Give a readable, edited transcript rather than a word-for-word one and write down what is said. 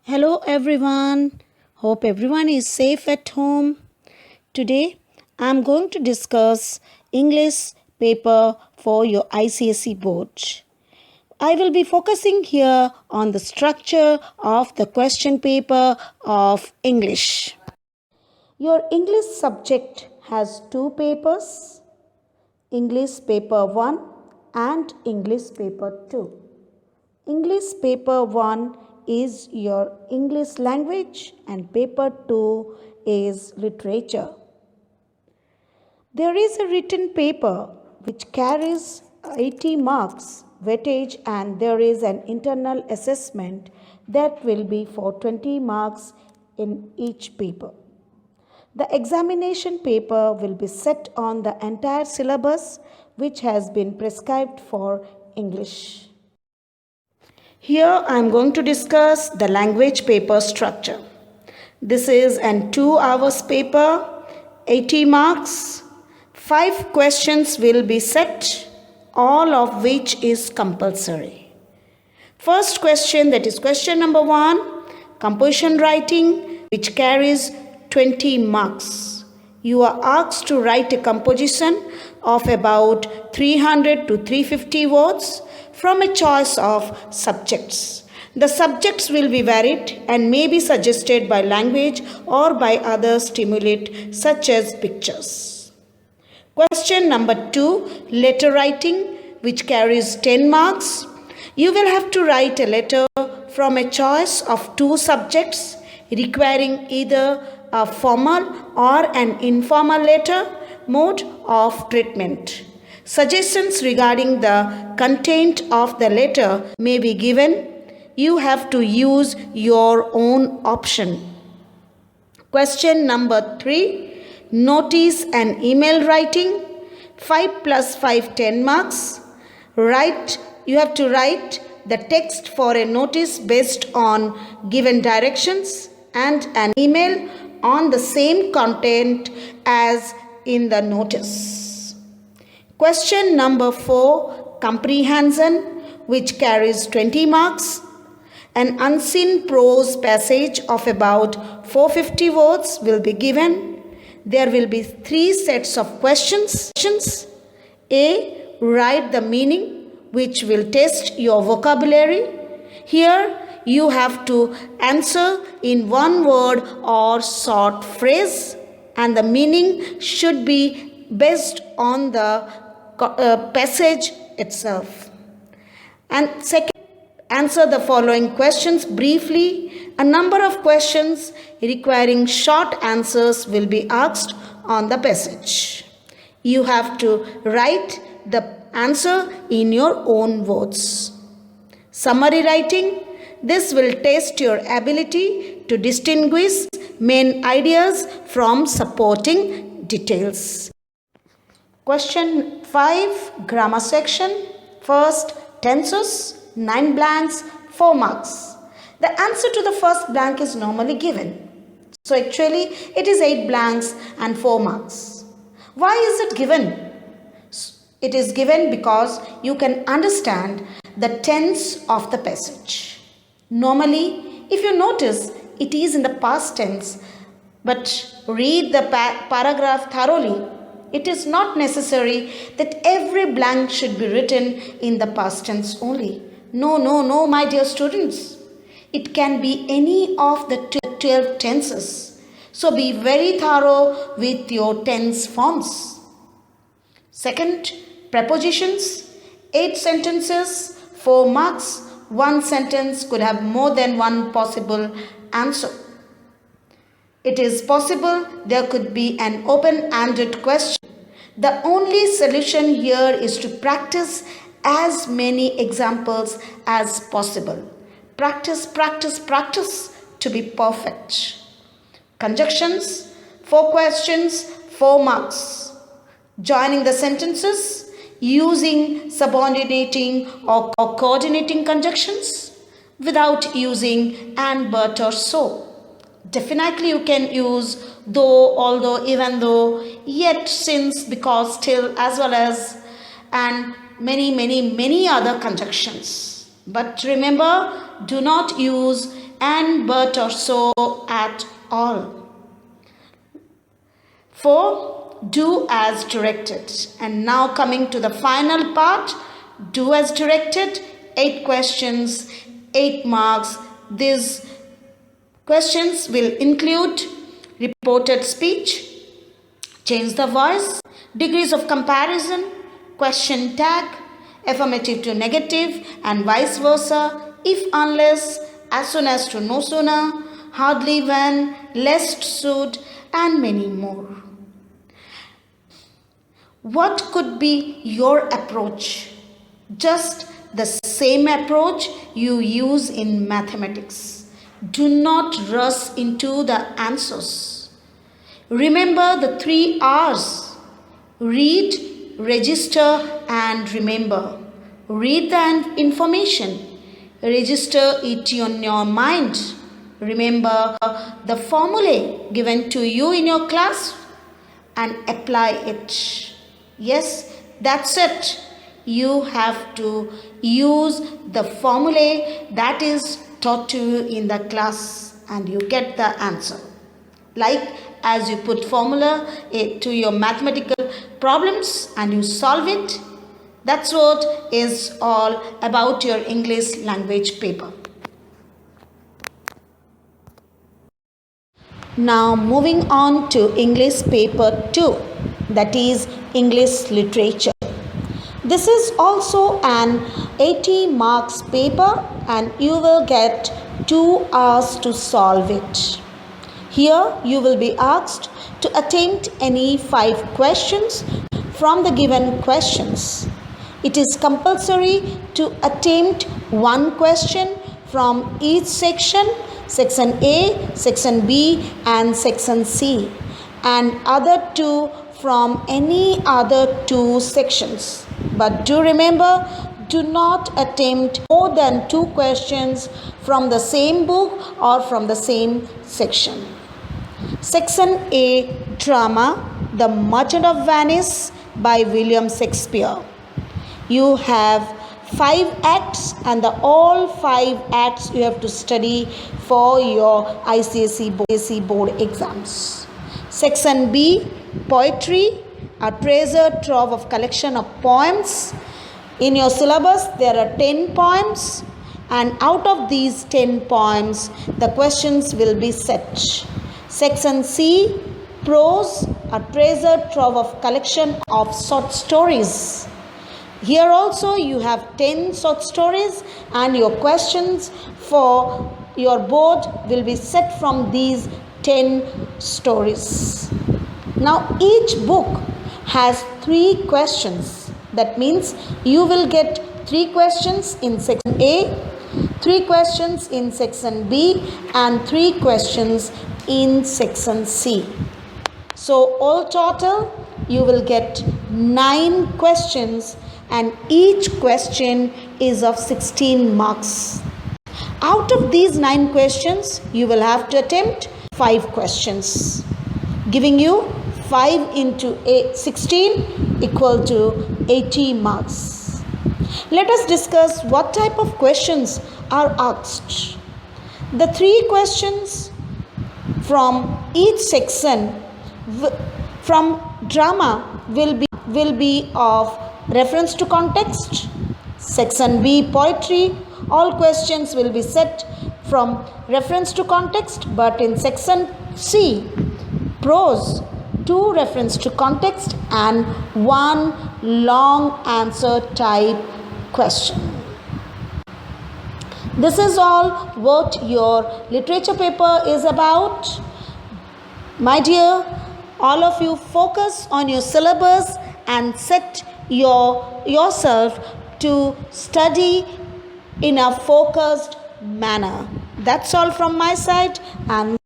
Hello everyone. Hope everyone is safe at home. Today I am going to discuss English paper for your ICSE board. I will be focusing here on the structure of the question paper of English. Your English subject has two papers, English paper 1 and English paper 2. English paper 1 is your English language and paper 2 is literature. There is a written paper which carries 80 marks weightage and there is an internal assessment that will be for 20 marks in each paper. The examination paper will be set on the entire syllabus which has been prescribed for English. Here I am going to discuss the language paper structure. This is an 2 hours paper, 80 marks, 5 questions will be set, all of which is compulsory. First question, that is question number 1, composition writing, which carries 20 marks. You are asked to write a composition of about 300 to 350 words from a choice of subjects. The subjects will be varied and may be suggested by language or by other stimulate such as pictures. Question number 2, letter writing, which carries 10 marks. You will have to write a letter from a choice of 2 subjects requiring either a formal or an informal letter mode of treatment. Suggestions regarding the content of the letter may be given. You have to use your own option. Question number 3, notice and email writing, 5 plus 5, 10 marks. You have to write the text for a notice based on given directions and an email on the same content as in the notice. Question number 4, comprehension, which carries 20 marks. An unseen prose passage of about 450 words will be given. There will be 3 sets of questions. A, write the meaning, which will test your vocabulary. Here, you have to answer in one word or short phrase, and the meaning should be based on the passage itself. And second, answer the following questions briefly. A number of questions requiring short answers will be asked on the passage. You have to write the answer in your own words. Summary writing. This will test your ability to distinguish main ideas from supporting details. Question 5, grammar section. First, tenses, 9 blanks, 4 marks. The answer to the first blank is normally given. So actually, it is 8 blanks and 4 marks. Why is it given? It is given because you can understand the tense of the passage. Normally, if you notice, it is in the past tense, but read the paragraph thoroughly. It is not necessary that every blank should be written in the past tense only. No, my dear students. It can be any of the 12 tenses. So be very thorough with your tense forms. Second, prepositions, 8 sentences, 4 marks. 1 sentence could have more than one possible answer. It is possible there could be an open-ended question. The only solution here is to practice as many examples as possible. Practice to be perfect. Conjunctions, 4 questions, 4 marks. Joining the sentences using subordinating or coordinating conjunctions without using and, but or so. Definitely you can use though, although, even though, yet, since, because, till, as well as, and many other conjunctions. But remember, do not use and but or so at all. 4. Do as directed. And now coming to the final part, do as directed. 8 questions, 8 marks. These questions will include reported speech, change the voice, degrees of comparison, question tag, affirmative to negative, and vice versa, if unless, as soon as to no sooner, hardly when, lest should, and many more. What could be your approach? Just the same approach you use in mathematics. Do not rush into the answers. Remember the 3 R's. Read, register, and remember. Read the information. Register it in your mind. Remember the formulae given to you in your class and apply it. Yes, that's it. You have to use the formulae that is taught to you in the class and you get the answer. Like as you put formula to your mathematical problems and you solve it, that's what is all about your English language paper. Now moving on to English paper 2, that is English literature. This is also an 80 marks paper and you will get 2 hours to solve it. Here you will be asked to attempt any 5 questions from the given questions. It is compulsory to attempt 1 question from each section, section A, section B and section C, and other 2 from any other 2 sections. But do remember, do not attempt more than 2 questions from the same book or from the same section. Section A, Drama, The Merchant of Venice by William Shakespeare. You have 5 acts and all 5 acts you have to study for your ICSE board exams. Section B, Poetry, a treasure trove of collection of poems. In your syllabus there are 10 poems and out of these 10 poems the questions will be set. Section C, Prose, a treasure trove of collection of short stories. Here also you have 10 short stories and your questions for your board will be set from these 10 stories. Now each book has 3 questions. That means you will get 3 questions in section A, 3 questions in section B and 3 questions in section C. So all total you will get 9 questions and each question is of 16 marks. Out of these 9 questions you will have to attempt 5 questions, giving you 5 into 16 equal to 80 marks. Let us discuss what type of questions are asked. The 3 questions from each section from drama will be of reference to context. Section B, Poetry, all questions will be set from reference to context, but in section C, Prose, 2 reference to context and 1 long answer type question. This is all what your literature paper is about. My dear, all of you focus on your syllabus and set yourself to study in a focused manner. That's all from my side and